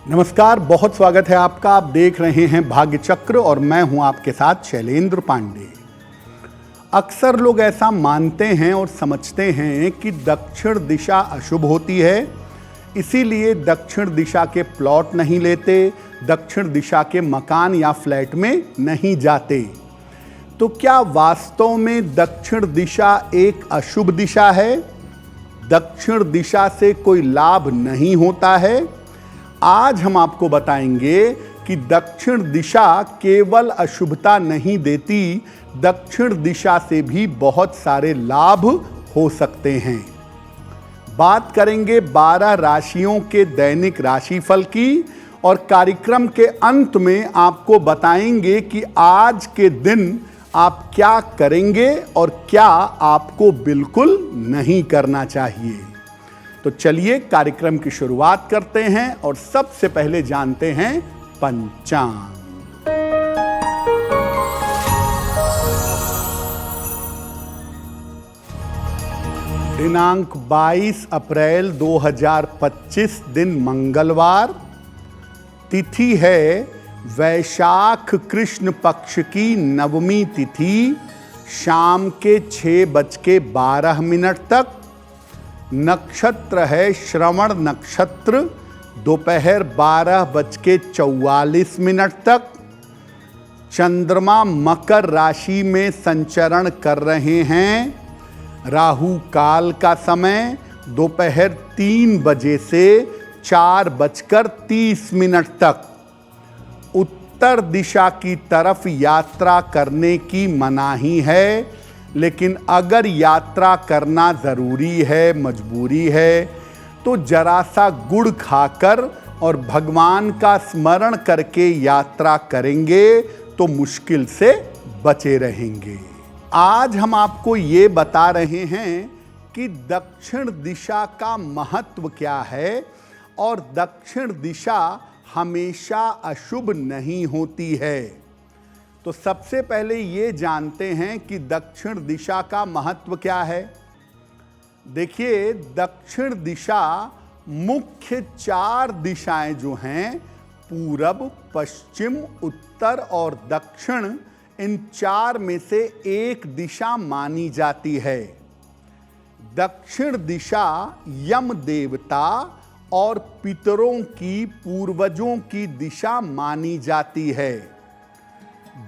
नमस्कार, बहुत स्वागत है आपका। आप देख रहे हैं भाग्य चक्र और मैं हूं आपके साथ शैलेंद्र पांडे। अक्सर लोग ऐसा मानते हैं और समझते हैं कि दक्षिण दिशा अशुभ होती है, इसीलिए दक्षिण दिशा के प्लॉट नहीं लेते, दक्षिण दिशा के मकान या फ्लैट में नहीं जाते। तो क्या वास्तव में दक्षिण दिशा एक अशुभ दिशा है? दक्षिण दिशा से कोई लाभ नहीं होता है? आज हम आपको बताएंगे कि दक्षिण दिशा केवल अशुभता नहीं देती, दक्षिण दिशा से भी बहुत सारे लाभ हो सकते हैं। बात करेंगे 12 राशियों के दैनिक राशिफल की और कार्यक्रम के अंत में आपको बताएंगे कि आज के दिन आप क्या करेंगे और क्या आपको बिल्कुल नहीं करना चाहिए। तो चलिए कार्यक्रम की शुरुआत करते हैं और सबसे पहले जानते हैं पंचांग। दिनांक 22 अप्रैल 2025 दिन मंगलवार। तिथि है वैशाख कृष्ण पक्ष की नवमी तिथि, शाम के 6:12 तक। नक्षत्र है श्रवण नक्षत्र, दोपहर 12:44 तक। चंद्रमा मकर राशि में संचरण कर रहे हैं। राहु काल का समय दोपहर 3 बजे से 4:30 तक। उत्तर दिशा की तरफ यात्रा करने की मनाही है, लेकिन अगर यात्रा करना ज़रूरी है, मजबूरी है, तो जरा सा गुड़ खाकर और भगवान का स्मरण करके यात्रा करेंगे तो मुश्किल से बचे रहेंगे। आज हम आपको ये बता रहे हैं कि दक्षिण दिशा का महत्व क्या है और दक्षिण दिशा हमेशा अशुभ नहीं होती है। तो सबसे पहले ये जानते हैं कि दक्षिण दिशा का महत्व क्या है। देखिए, दक्षिण दिशा मुख्य 4 दिशाएं जो हैं, पूरब, पश्चिम, उत्तर और दक्षिण, इन 4 में से एक दिशा मानी जाती है। दक्षिण दिशा यम देवता और पितरों की, पूर्वजों की दिशा मानी जाती है।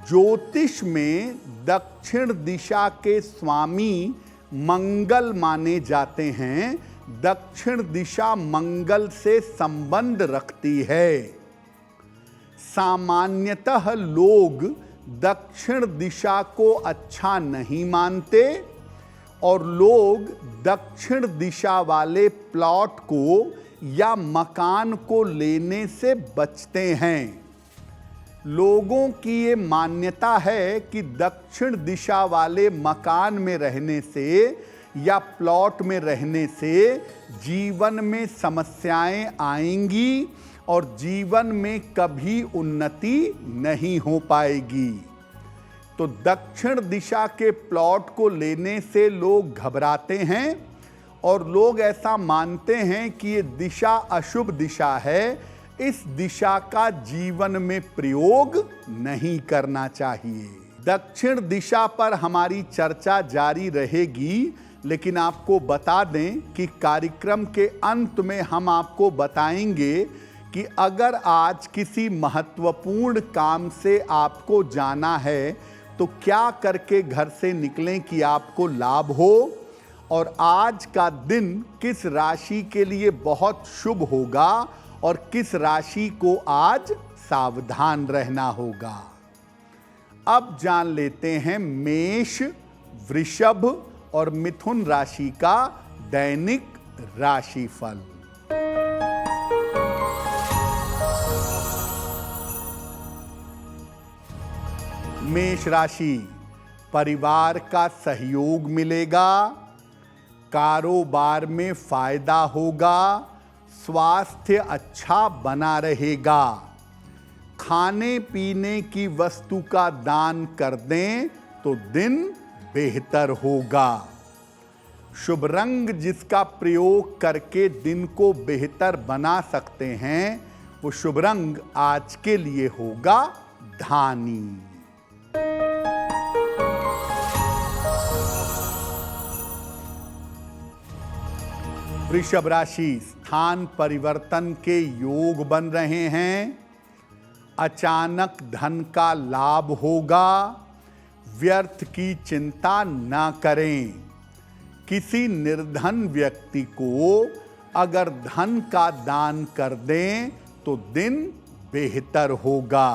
ज्योतिष में दक्षिण दिशा के स्वामी मंगल माने जाते हैं। दक्षिण दिशा मंगल से संबंध रखती है। सामान्यतः लोग दक्षिण दिशा को अच्छा नहीं मानते और लोग दक्षिण दिशा वाले प्लॉट को या मकान को लेने से बचते हैं। लोगों की ये मान्यता है कि दक्षिण दिशा वाले मकान में रहने से या प्लॉट में रहने से जीवन में समस्याएं आएंगी और जीवन में कभी उन्नति नहीं हो पाएगी। तो दक्षिण दिशा के प्लॉट को लेने से लोग घबराते हैं और लोग ऐसा मानते हैं कि ये दिशा अशुभ दिशा है, इस दिशा का जीवन में प्रयोग नहीं करना चाहिए। दक्षिण दिशा पर हमारी चर्चा जारी रहेगी, लेकिन आपको बता दें कि कार्यक्रम के अंत में हम आपको बताएंगे कि अगर आज किसी महत्वपूर्ण काम से आपको जाना है तो क्या करके घर से निकलें कि आपको लाभ हो, और आज का दिन किस राशि के लिए बहुत शुभ होगा और किस राशि को आज सावधान रहना होगा। अब जान लेते हैं मेष, वृषभ और मिथुन राशि का दैनिक राशिफल। मेष राशि, परिवार का सहयोग मिलेगा, कारोबार में फायदा होगा, स्वास्थ्य अच्छा बना रहेगा। खाने पीने की वस्तु का दान कर दें तो दिन बेहतर होगा। शुभ रंग जिसका प्रयोग करके दिन को बेहतर बना सकते हैं वो शुभ रंग आज के लिए होगा धानी। वृषभ राशि, स्थान परिवर्तन के योग बन रहे हैं। अचानक धन का लाभ होगा। व्यर्थ की चिंता न करें। किसी निर्धन व्यक्ति को अगर धन का दान कर दें तो दिन बेहतर होगा।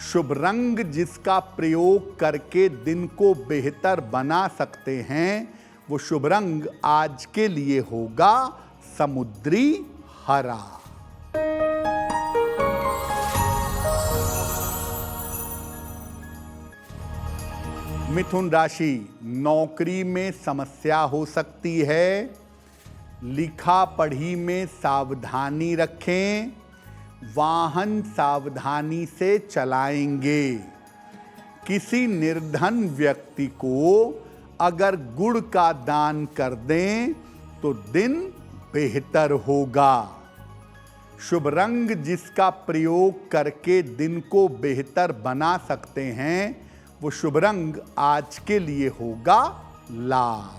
शुभ रंग जिसका प्रयोग करके दिन को बेहतर बना सकते हैं, वो शुभ रंग आज के लिए होगा समुद्री हरा। मिथुन राशि, नौकरी में समस्या हो सकती है। लिखा पढ़ी में सावधानी रखें। वाहन सावधानी से चलाएंगे। किसी निर्धन व्यक्ति को अगर गुड़ का दान कर दें तो दिन बेहतर होगा। शुभ रंग जिसका प्रयोग करके दिन को बेहतर बना सकते हैं, वो शुभ रंग आज के लिए होगा लाल।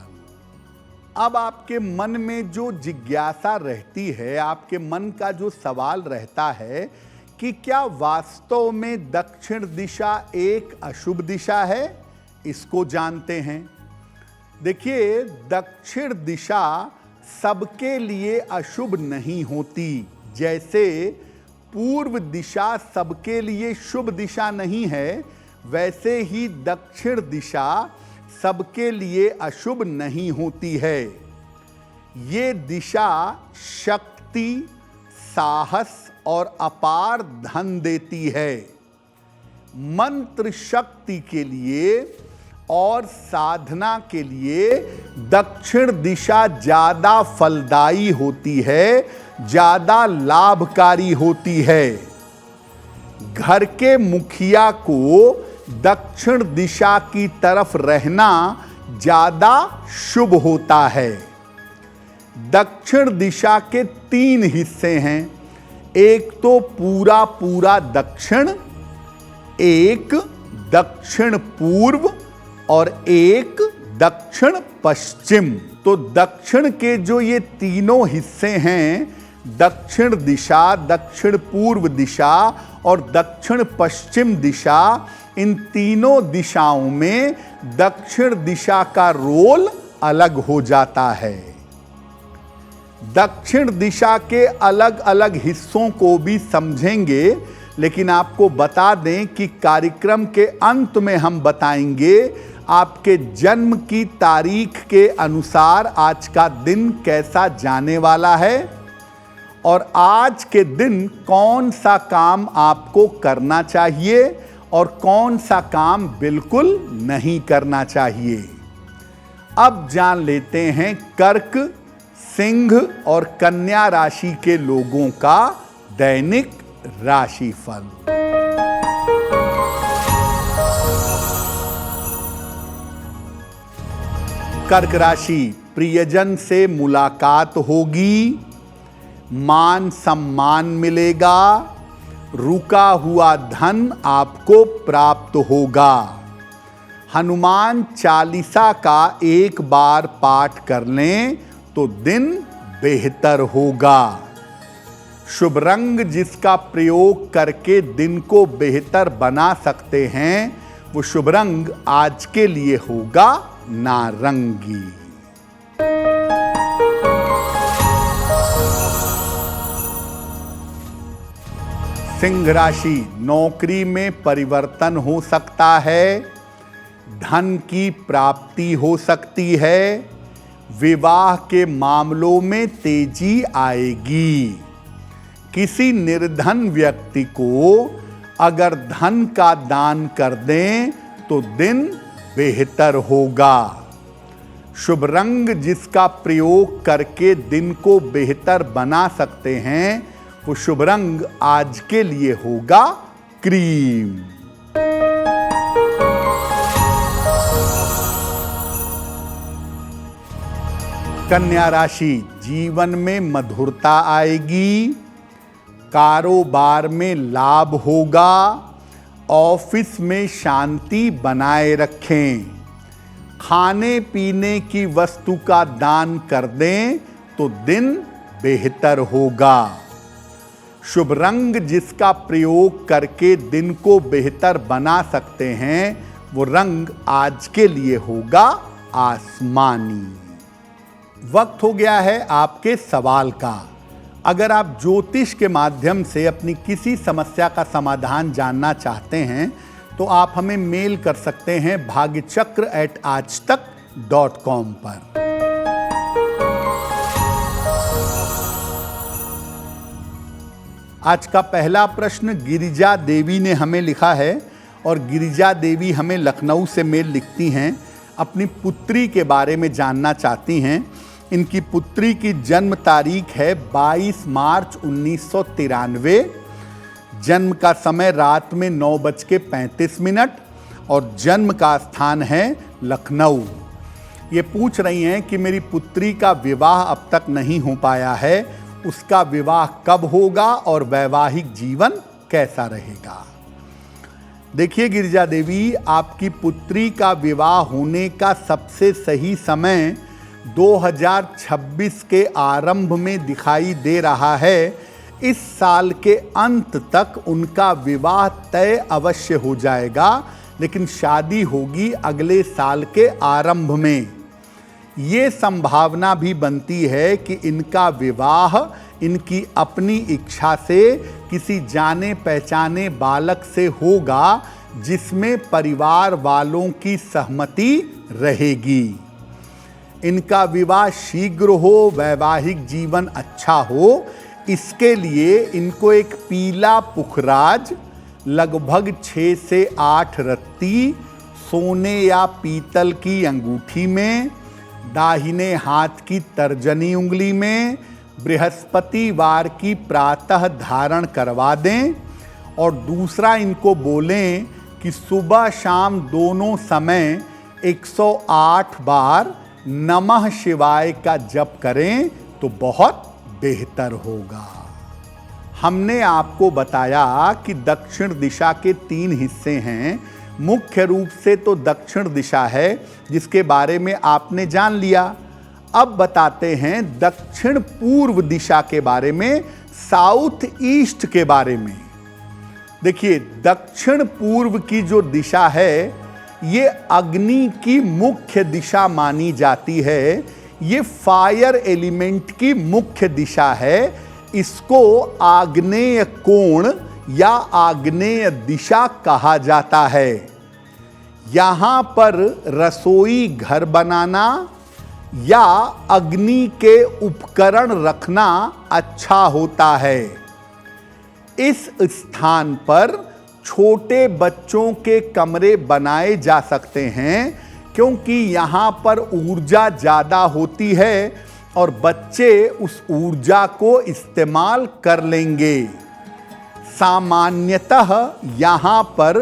अब आपके मन में जो जिज्ञासा रहती है, आपके मन का जो सवाल रहता है कि क्या वास्तव में दक्षिण दिशा एक अशुभ दिशा है, इसको जानते हैं। देखिए, दक्षिण दिशा सबके लिए अशुभ नहीं होती। जैसे पूर्व दिशा सबके लिए शुभ दिशा नहीं है, वैसे ही दक्षिण दिशा सबके लिए अशुभ नहीं होती है। ये दिशा शक्ति, साहस और अपार धन देती है। मंत्र शक्ति के लिए और साधना के लिए दक्षिण दिशा ज्यादा फलदायी होती है, ज्यादा लाभकारी होती है। घर के मुखिया को दक्षिण दिशा की तरफ रहना ज्यादा शुभ होता है। दक्षिण दिशा के 3 हिस्से हैं। एक तो पूरा पूरा दक्षिण, एक दक्षिण पूर्व और एक दक्षिण पश्चिम। तो दक्षिण के जो ये तीनों हिस्से हैं, दक्षिण दिशा, दक्षिण पूर्व दिशा और दक्षिण पश्चिम दिशा, इन तीनों दिशाओं में दक्षिण दिशा का रोल अलग हो जाता है। दक्षिण दिशा के अलग अलग हिस्सों को भी समझेंगे, लेकिन आपको बता दें कि कार्यक्रम के अंत में हम बताएंगे आपके जन्म की तारीख के अनुसार आज का दिन कैसा जाने वाला है और आज के दिन कौन सा काम आपको करना चाहिए और कौन सा काम बिल्कुल नहीं करना चाहिए। अब जान लेते हैं कर्क, सिंह और कन्या राशि के लोगों का दैनिक राशिफल। कर्क राशि, प्रियजन से मुलाकात होगी। मान सम्मान मिलेगा। रुका हुआ धन आपको प्राप्त होगा। हनुमान चालीसा का एक बार पाठ कर लें तो दिन बेहतर होगा। शुभ रंग जिसका प्रयोग करके दिन को बेहतर बना सकते हैं, वो शुभ रंग आज के लिए होगा नारंगी। सिंह राशि, नौकरी में परिवर्तन हो सकता है। धन की प्राप्ति हो सकती है। विवाह के मामलों में तेजी आएगी। किसी निर्धन व्यक्ति को अगर धन का दान कर दें तो दिन बेहतर होगा। शुभ रंग जिसका प्रयोग करके दिन को बेहतर बना सकते हैं, वो शुभ रंग आज के लिए होगा क्रीम। कन्या राशि, जीवन में मधुरता आएगी। कारोबार में लाभ होगा, ऑफिस में शांति बनाए रखें, खाने पीने की वस्तु का दान कर दें तो दिन बेहतर होगा। शुभ रंग जिसका प्रयोग करके दिन को बेहतर बना सकते हैं वो रंग आज के लिए होगा आसमानी। वक्त हो गया है आपके सवाल का। अगर आप ज्योतिष के माध्यम से अपनी किसी समस्या का समाधान जानना चाहते हैं तो आप हमें मेल कर सकते हैं bhagyachakra@aajtak.com पर। आज का पहला प्रश्न गिरिजा देवी ने हमें लिखा है और गिरिजा देवी हमें लखनऊ से मेल लिखती हैं। अपनी पुत्री के बारे में जानना चाहती हैं। इनकी पुत्री की जन्म तारीख है 22 मार्च 1993। जन्म का समय रात में 9:35 और जन्म का स्थान है लखनऊ। ये पूछ रही हैं कि मेरी पुत्री का विवाह अब तक नहीं हो पाया है, उसका विवाह कब होगा और वैवाहिक जीवन कैसा रहेगा। देखिए गिरिजा देवी, आपकी पुत्री का विवाह होने का सबसे सही समय 2026 के आरंभ में दिखाई दे रहा है। इस साल के अंत तक उनका विवाह तय अवश्य हो जाएगा, लेकिन शादी होगी अगले साल के आरंभ में। ये संभावना भी बनती है कि इनका विवाह इनकी अपनी इच्छा से किसी जाने पहचाने बालक से होगा जिसमें परिवार वालों की सहमति रहेगी। इनका विवाह शीघ्र हो, वैवाहिक जीवन अच्छा हो, इसके लिए इनको एक पीला पुखराज लगभग 6 से 8 रत्ती सोने या पीतल की अंगूठी में, दाहिने हाथ की तर्जनी उंगली में बृहस्पतिवार की प्रातः धारण करवा दें और दूसरा इनको बोलें कि सुबह शाम दोनों समय 108 बार नमः शिवाय का जप करें तो बहुत बेहतर होगा। हमने आपको बताया कि दक्षिण दिशा के 3 हिस्से हैं। मुख्य रूप से तो दक्षिण दिशा है जिसके बारे में आपने जान लिया। अब बताते हैं दक्षिण पूर्व दिशा के बारे में, साउथ ईस्ट के बारे में। देखिए, दक्षिण पूर्व की जो दिशा है ये अग्नि की मुख्य दिशा मानी जाती है। ये फायर एलिमेंट की मुख्य दिशा है। इसको आग्नेय कोण या आग्नेय दिशा कहा जाता है। यहाँ पर रसोई घर बनाना या अग्नि के उपकरण रखना अच्छा होता है। इस स्थान पर छोटे बच्चों के कमरे बनाए जा सकते हैं क्योंकि यहाँ पर ऊर्जा ज़्यादा होती है और बच्चे उस ऊर्जा को इस्तेमाल कर लेंगे। सामान्यतः यहाँ पर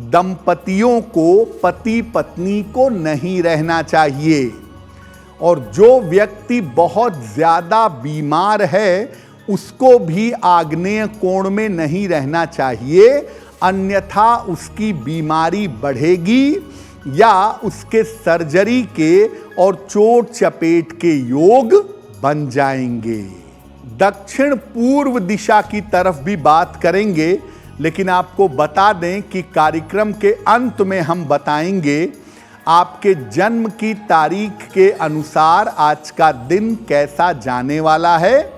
दंपतियों को, पति पत्नी को नहीं रहना चाहिए और जो व्यक्ति बहुत ज़्यादा बीमार है उसको भी आग्नेय कोण में नहीं रहना चाहिए, अन्यथा उसकी बीमारी बढ़ेगी या उसके सर्जरी के और चोट चपेट के योग बन जाएंगे। दक्षिण पूर्व दिशा की तरफ भी बात करेंगे, लेकिन आपको बता दें कि कार्यक्रम के अंत में हम बताएंगे आपके जन्म की तारीख के अनुसार आज का दिन कैसा जाने वाला है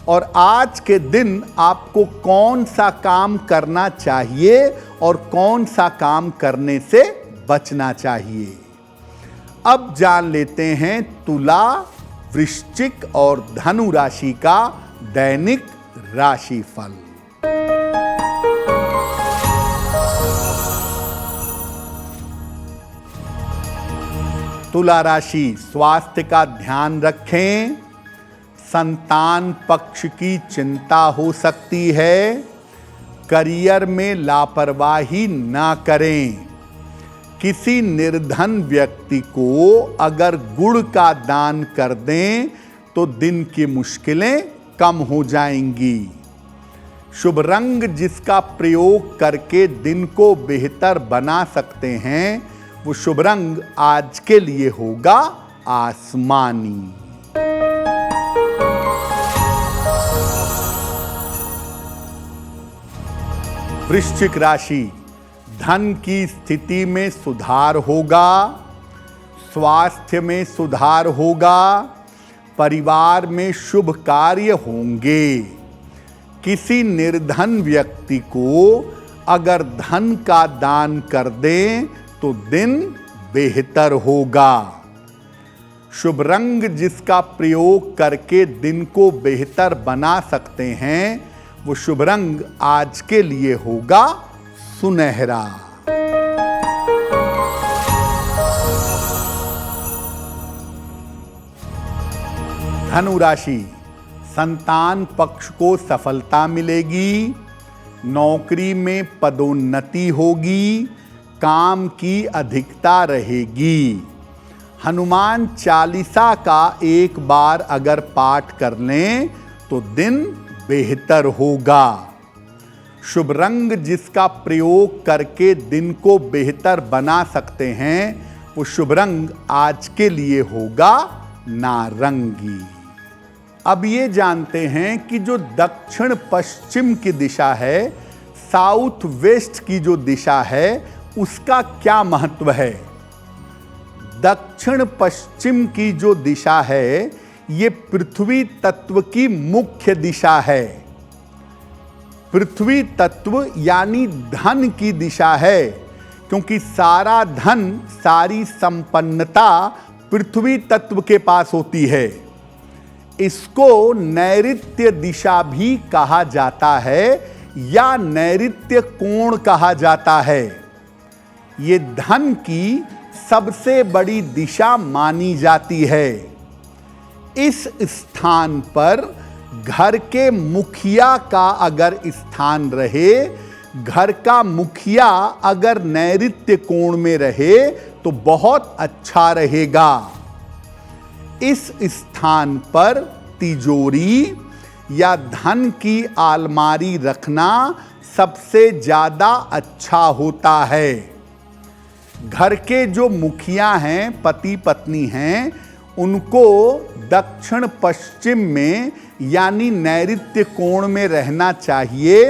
और आज के दिन आपको कौन सा काम करना चाहिए और कौन सा काम करने से बचना चाहिए। अब जान लेते हैं तुला, वृश्चिक और धनु राशि का दैनिक राशिफल। तुला राशि, स्वास्थ्य का ध्यान रखें। संतान पक्ष की चिंता हो सकती है। करियर में लापरवाही ना करें। किसी निर्धन व्यक्ति को अगर गुड़ का दान कर दें तो दिन की मुश्किलें कम हो जाएंगी। शुभ रंग जिसका प्रयोग करके दिन को बेहतर बना सकते हैं, वो शुभ रंग आज के लिए होगा आसमानी। वृश्चिक राशि, धन की स्थिति में सुधार होगा, स्वास्थ्य में सुधार होगा, परिवार में शुभ कार्य होंगे। किसी निर्धन व्यक्ति को अगर धन का दान कर दें तो दिन बेहतर होगा। शुभ रंग जिसका प्रयोग करके दिन को बेहतर बना सकते हैं, वो शुभ रंग आज के लिए होगा सुनहरा। धनु राशि, संतान पक्ष को सफलता मिलेगी, नौकरी में पदोन्नति होगी, काम की अधिकता रहेगी। हनुमान चालीसा का एक बार अगर पाठ कर लें तो दिन बेहतर होगा। शुभ रंग जिसका प्रयोग करके दिन को बेहतर बना सकते हैं, वो शुभ रंग आज के लिए होगा नारंगी। अब ये जानते हैं कि जो दक्षिण पश्चिम की दिशा है, साउथ वेस्ट की जो दिशा है, उसका क्या महत्व है। दक्षिण पश्चिम की जो दिशा है, ये पृथ्वी तत्व की मुख्य दिशा है। पृथ्वी तत्व यानी धन की दिशा है, क्योंकि सारा धन, सारी संपन्नता पृथ्वी तत्व के पास होती है। इसको नैऋत्य दिशा भी कहा जाता है या नैऋत्य कोण कहा जाता है। ये धन की सबसे बड़ी दिशा मानी जाती है। इस स्थान पर घर के मुखिया का अगर स्थान रहे, घर का मुखिया अगर नैऋत्य कोण में रहे तो बहुत अच्छा रहेगा। इस स्थान पर तिजोरी या धन की अलमारी रखना सबसे ज्यादा अच्छा होता है। घर के जो मुखिया हैं, पति पत्नी हैं, उनको दक्षिण पश्चिम में यानी नैऋत्य कोण में रहना चाहिए।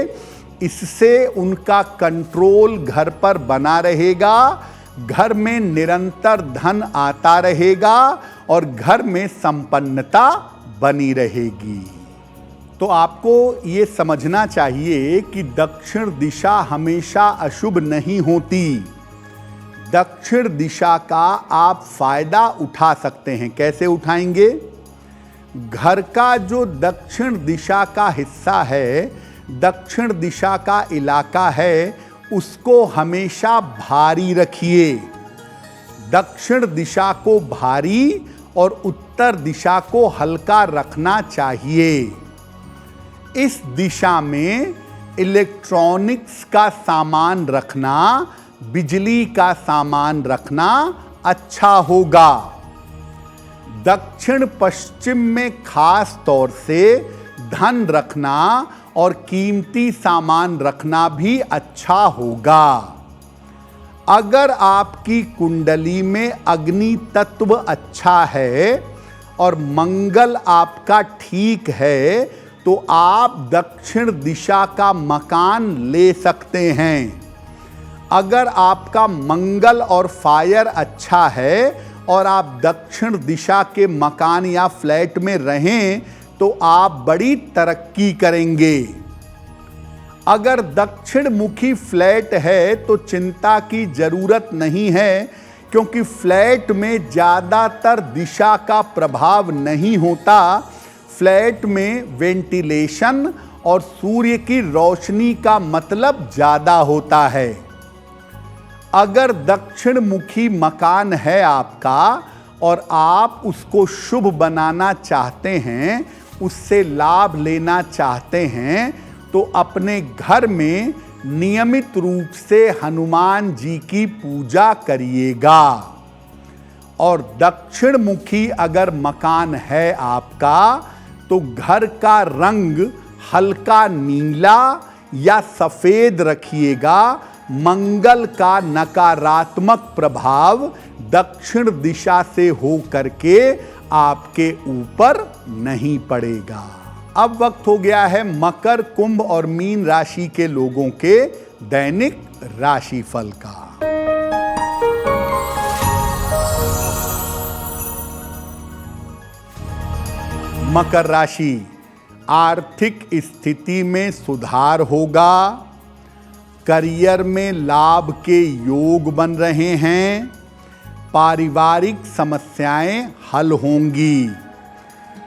इससे उनका कंट्रोल घर पर बना रहेगा, घर में निरंतर धन आता रहेगा और घर में संपन्नता बनी रहेगी। तो आपको ये समझना चाहिए कि दक्षिण दिशा हमेशा अशुभ नहीं होती। दक्षिण दिशा का आप फायदा उठा सकते हैं। कैसे उठाएंगे? घर का जो दक्षिण दिशा का हिस्सा है, दक्षिण दिशा का इलाका है, उसको हमेशा भारी रखिए। दक्षिण दिशा को भारी और उत्तर दिशा को हल्का रखना चाहिए। इस दिशा में इलेक्ट्रॉनिक्स का सामान रखना, बिजली का सामान रखना अच्छा होगा। दक्षिण पश्चिम में खास तौर से धन रखना और कीमती सामान रखना भी अच्छा होगा। अगर आपकी कुंडली में अग्नि तत्व अच्छा है और मंगल आपका ठीक है, तो आप दक्षिण दिशा का मकान ले सकते हैं। अगर आपका मंगल और फायर अच्छा है और आप दक्षिण दिशा के मकान या फ्लैट में रहें तो आप बड़ी तरक्की करेंगे। अगर दक्षिण मुखी फ्लैट है तो चिंता की जरूरत नहीं है, क्योंकि फ्लैट में ज़्यादातर दिशा का प्रभाव नहीं होता। फ्लैट में वेंटिलेशन और सूर्य की रोशनी का मतलब ज़्यादा होता है। अगर दक्षिण मुखी मकान है आपका और आप उसको शुभ बनाना चाहते हैं, उससे लाभ लेना चाहते हैं, तो अपने घर में नियमित रूप से हनुमान जी की पूजा करिएगा। और दक्षिण मुखी अगर मकान है आपका, तो घर का रंग हल्का नीला या सफेद रखिएगा। मंगल का नकारात्मक प्रभाव दक्षिण दिशा से हो करके आपके ऊपर नहीं पड़ेगा। अब वक्त हो गया है मकर, कुंभ और मीन राशि के लोगों के दैनिक राशिफल का। मकर राशि, आर्थिक स्थिति में सुधार होगा। करियर में लाभ के योग बन रहे हैं। पारिवारिक समस्याएं हल होंगी।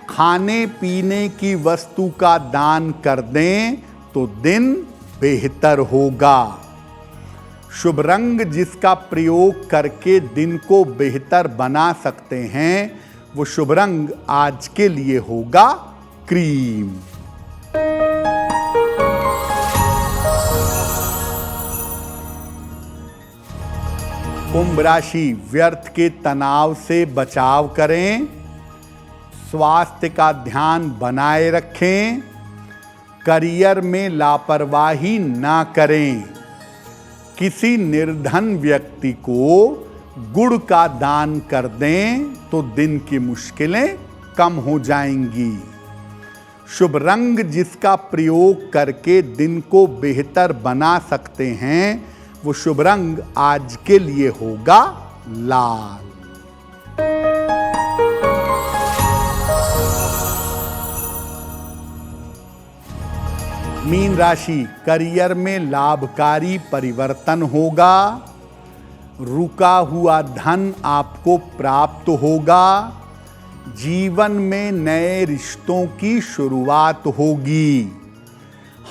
खाने पीने की वस्तु का दान कर दें तो दिन बेहतर होगा। शुभ रंग जिसका प्रयोग करके दिन को बेहतर बना सकते हैं, वो शुभ रंग आज के लिए होगा क्रीम। कुंभ राशि, व्यर्थ के तनाव से बचाव करें। स्वास्थ्य का ध्यान बनाए रखें। करियर में लापरवाही ना करें। किसी निर्धन व्यक्ति को गुड़ का दान कर दें तो दिन की मुश्किलें कम हो जाएंगी। शुभ रंग जिसका प्रयोग करके दिन को बेहतर बना सकते हैं, वो शुभ रंग आज के लिए होगा लाल। मीन राशि, करियर में लाभकारी परिवर्तन होगा। रुका हुआ धन आपको प्राप्त होगा। जीवन में नए रिश्तों की शुरुआत होगी।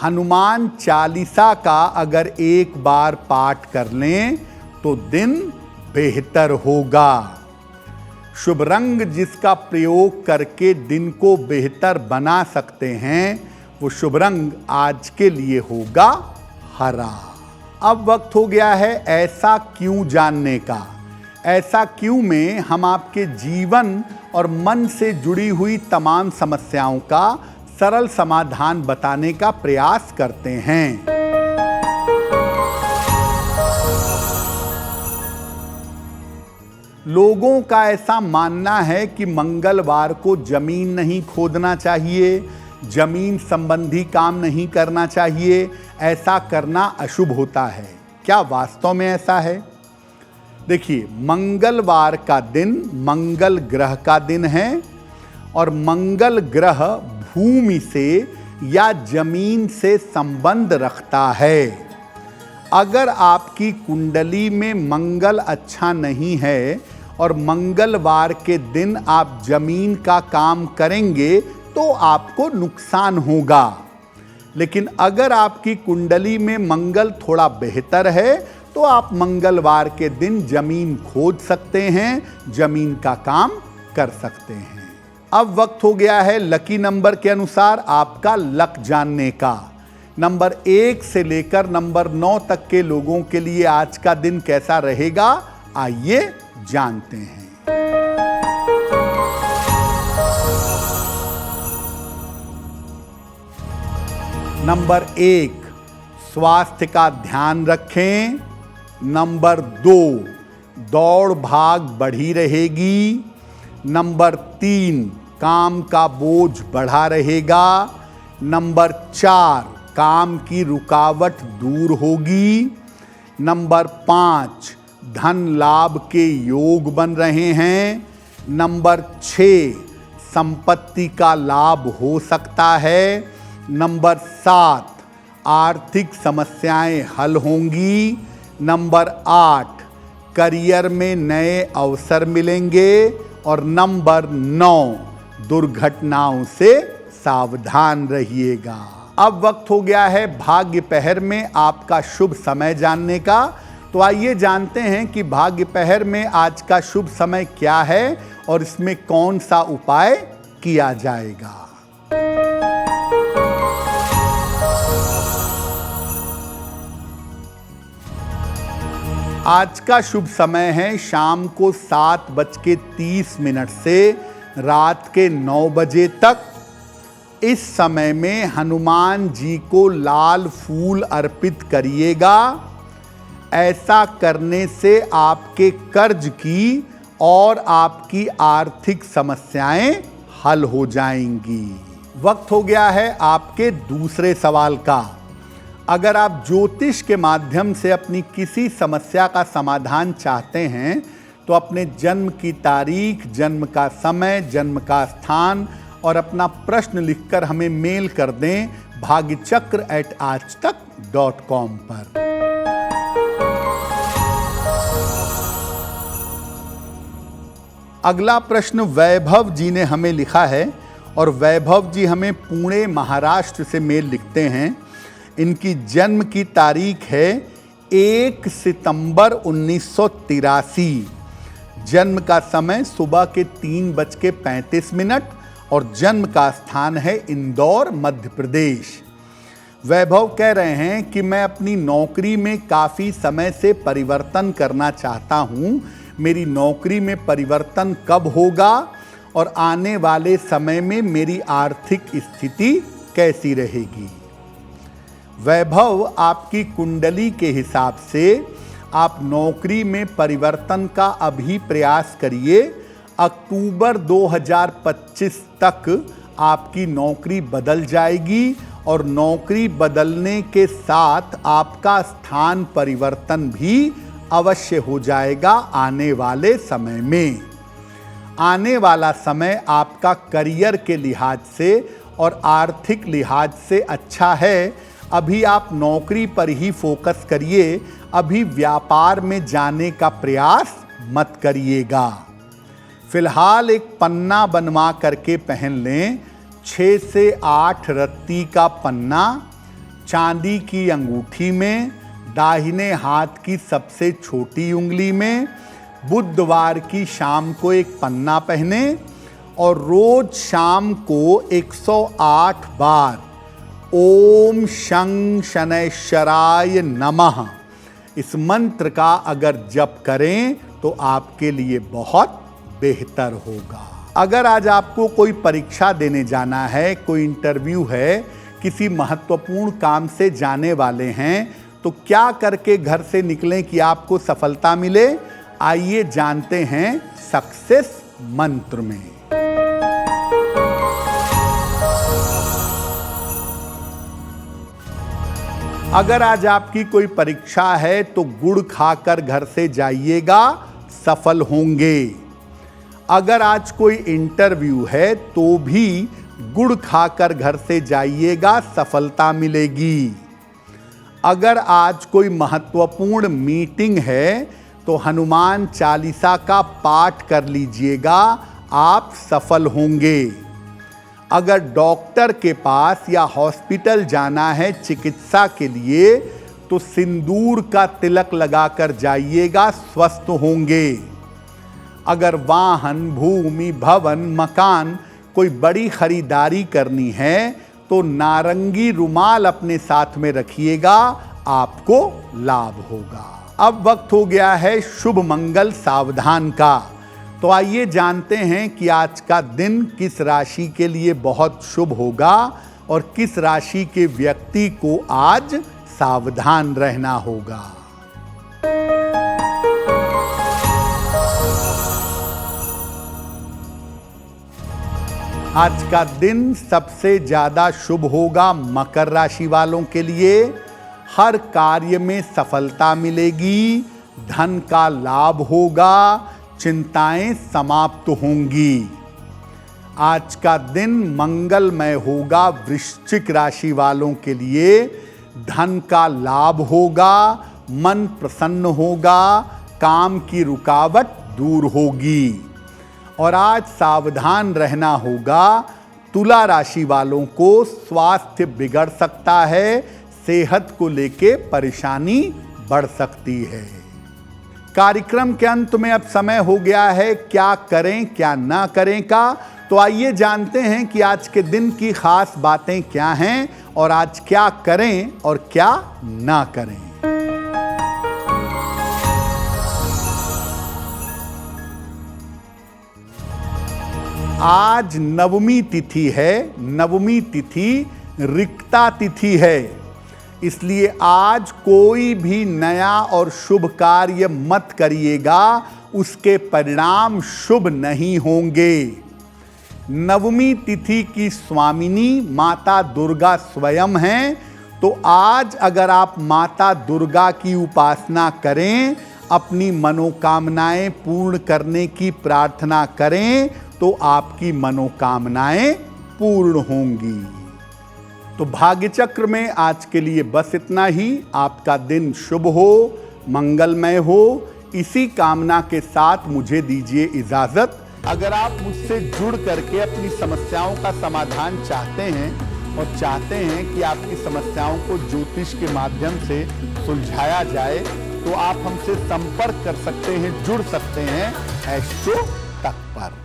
हनुमान चालीसा का अगर एक बार पाठ कर लें तो दिन बेहतर होगा। शुभ रंग जिसका प्रयोग करके दिन को बेहतर बना सकते हैं, वो शुभ रंग आज के लिए होगा हरा। अब वक्त हो गया है ऐसा क्यों जानने का। ऐसा क्यों में हम आपके जीवन और मन से जुड़ी हुई तमाम समस्याओं का सरल समाधान बताने का प्रयास करते हैं। लोगों का ऐसा मानना है कि मंगलवार को जमीन नहीं खोदना चाहिए, जमीन संबंधी काम नहीं करना चाहिए, ऐसा करना अशुभ होता है। क्या वास्तव में ऐसा है? देखिए, मंगलवार का दिन मंगल ग्रह का दिन है और मंगल ग्रह भूमि से या जमीन से संबंध रखता है। अगर आपकी कुंडली में मंगल अच्छा नहीं है और मंगलवार के दिन आप जमीन का काम करेंगे तो आपको नुकसान होगा। लेकिन अगर आपकी कुंडली में मंगल थोड़ा बेहतर है तो आप मंगलवार के दिन जमीन खोद सकते हैं, जमीन का काम कर सकते हैं। अब वक्त हो गया है लकी नंबर के अनुसार आपका लक जानने का। नंबर 1 से लेकर नंबर 9 तक के लोगों के लिए आज का दिन कैसा रहेगा, आइए जानते हैं। नंबर 1, स्वास्थ्य का ध्यान रखें। नंबर 2, दौड़ भाग बढ़ी रहेगी। नंबर 3, काम का बोझ बढ़ा रहेगा। नंबर 4, काम की रुकावट दूर होगी। नंबर 5, धन लाभ के योग बन रहे हैं। नंबर 6, संपत्ति का लाभ हो सकता है। नंबर 7, आर्थिक समस्याएं हल होंगी। नंबर 8, करियर में नए अवसर मिलेंगे। और नंबर 9, दुर्घटनाओं से सावधान रहिएगा। अब वक्त हो गया है भाग्य पहर में आपका शुभ समय जानने का। तो आइए जानते हैं कि भाग्य पहर में आज का शुभ समय क्या है और इसमें कौन सा उपाय किया जाएगा। आज का शुभ समय है शाम को 7:30 से रात के 9 बजे तक। इस समय में हनुमान जी को लाल फूल अर्पित करिएगा। ऐसा करने से आपके कर्ज की और आपकी आर्थिक समस्याएं हल हो जाएंगी। वक्त हो गया है आपके दूसरे सवाल का। अगर आप ज्योतिष के माध्यम से अपनी किसी समस्या का समाधान चाहते हैं तो अपने जन्म की तारीख, जन्म का समय, जन्म का स्थान और अपना प्रश्न लिखकर हमें मेल कर दें भाग्यचक्र@aajtak.com पर। अगला प्रश्न वैभव जी ने हमें लिखा है और वैभव जी हमें पुणे महाराष्ट्र से मेल लिखते हैं। इनकी जन्म की तारीख है 1 सितंबर 1983। जन्म का समय सुबह के 3:35 और जन्म का स्थान है इंदौर, मध्य प्रदेश। वैभव कह रहे हैं कि मैं अपनी नौकरी में काफ़ी समय से परिवर्तन करना चाहता हूँ। मेरी नौकरी में परिवर्तन कब होगा और आने वाले समय में मेरी आर्थिक स्थिति कैसी रहेगी? वैभव, आपकी कुंडली के हिसाब से आप नौकरी में परिवर्तन का अभी प्रयास करिए। अक्टूबर 2025 तक आपकी नौकरी बदल जाएगी और नौकरी बदलने के साथ आपका स्थान परिवर्तन भी अवश्य हो जाएगा आने वाले समय में। आने वाला समय आपका करियर के लिहाज से और आर्थिक लिहाज से अच्छा है। अभी आप नौकरी पर ही फोकस करिए, अभी व्यापार में जाने का प्रयास मत करिएगा। फिलहाल एक पन्ना बनवा करके पहन लें। 6 से 8 रत्ती का पन्ना चांदी की अंगूठी में, दाहिने हाथ की सबसे छोटी उंगली में। बुधवार की शाम को एक पन्ना पहने और रोज शाम को 108 बार ओम शं शनैश्चराय नमः इस मंत्र का अगर जप करें तो आपके लिए बहुत बेहतर होगा। अगर आज आपको कोई परीक्षा देने जाना है, कोई इंटरव्यू है, किसी महत्वपूर्ण काम से जाने वाले हैं, तो क्या करके घर से निकलें कि आपको सफलता मिले? आइए जानते हैं सक्सेस मंत्र में। अगर आज आपकी कोई परीक्षा है तो गुड़ खाकर घर से जाइएगा, सफल होंगे। अगर आज कोई इंटरव्यू है तो भी गुड़ खाकर घर से जाइएगा, सफलता मिलेगी। अगर आज कोई महत्वपूर्ण मीटिंग है तो हनुमान चालीसा का पाठ कर लीजिएगा, आप सफल होंगे। अगर डॉक्टर के पास या हॉस्पिटल जाना है चिकित्सा के लिए तो सिंदूर का तिलक लगाकर जाइएगा, स्वस्थ होंगे। अगर वाहन, भूमि, भवन, मकान कोई बड़ी खरीदारी करनी है तो नारंगी रुमाल अपने साथ में रखिएगा, आपको लाभ होगा। अब वक्त हो गया है शुभ मंगल सावधान का। तो आइए जानते हैं कि आज का दिन किस राशि के लिए बहुत शुभ होगा और किस राशि के व्यक्ति को आज सावधान रहना होगा। आज का दिन सबसे ज्यादा शुभ होगा मकर राशि वालों के लिए। हर कार्य में सफलता मिलेगी, धन का लाभ होगा, चिंताएं समाप्त होंगी। आज का दिन मंगलमय होगा वृश्चिक राशि वालों के लिए। धन का लाभ होगा, मन प्रसन्न होगा, काम की रुकावट दूर होगी। और आज सावधान रहना होगा, तुला राशि वालों को स्वास्थ्य बिगड़ सकता है, सेहत को लेके परेशानी बढ़ सकती है। कार्यक्रम के अंत में अब समय हो गया है क्या करें क्या ना करें का। तो आइए जानते हैं कि आज के दिन की खास बातें क्या हैं और आज क्या करें और क्या ना करें। आज नवमी तिथि है, नवमी तिथि रिक्ता तिथि है, इसलिए आज कोई भी नया और शुभ कार्य मत करिएगा, उसके परिणाम शुभ नहीं होंगे। नवमी तिथि की स्वामिनी माता दुर्गा स्वयं हैं, तो आज अगर आप माता दुर्गा की उपासना करें, अपनी मनोकामनाएं पूर्ण करने की प्रार्थना करें, तो आपकी मनोकामनाएं पूर्ण होंगी। तो भाग्य चक्र में आज के लिए बस इतना ही। आपका दिन शुभ हो, मंगलमय हो, इसी कामना के साथ मुझे दीजिए इजाजत। अगर आप मुझसे जुड़ करके अपनी समस्याओं का समाधान चाहते हैं और चाहते हैं कि आपकी समस्याओं को ज्योतिष के माध्यम से सुलझाया जाए, तो आप हमसे संपर्क कर सकते हैं, जुड़ सकते हैं एस्ट्रो तक पर।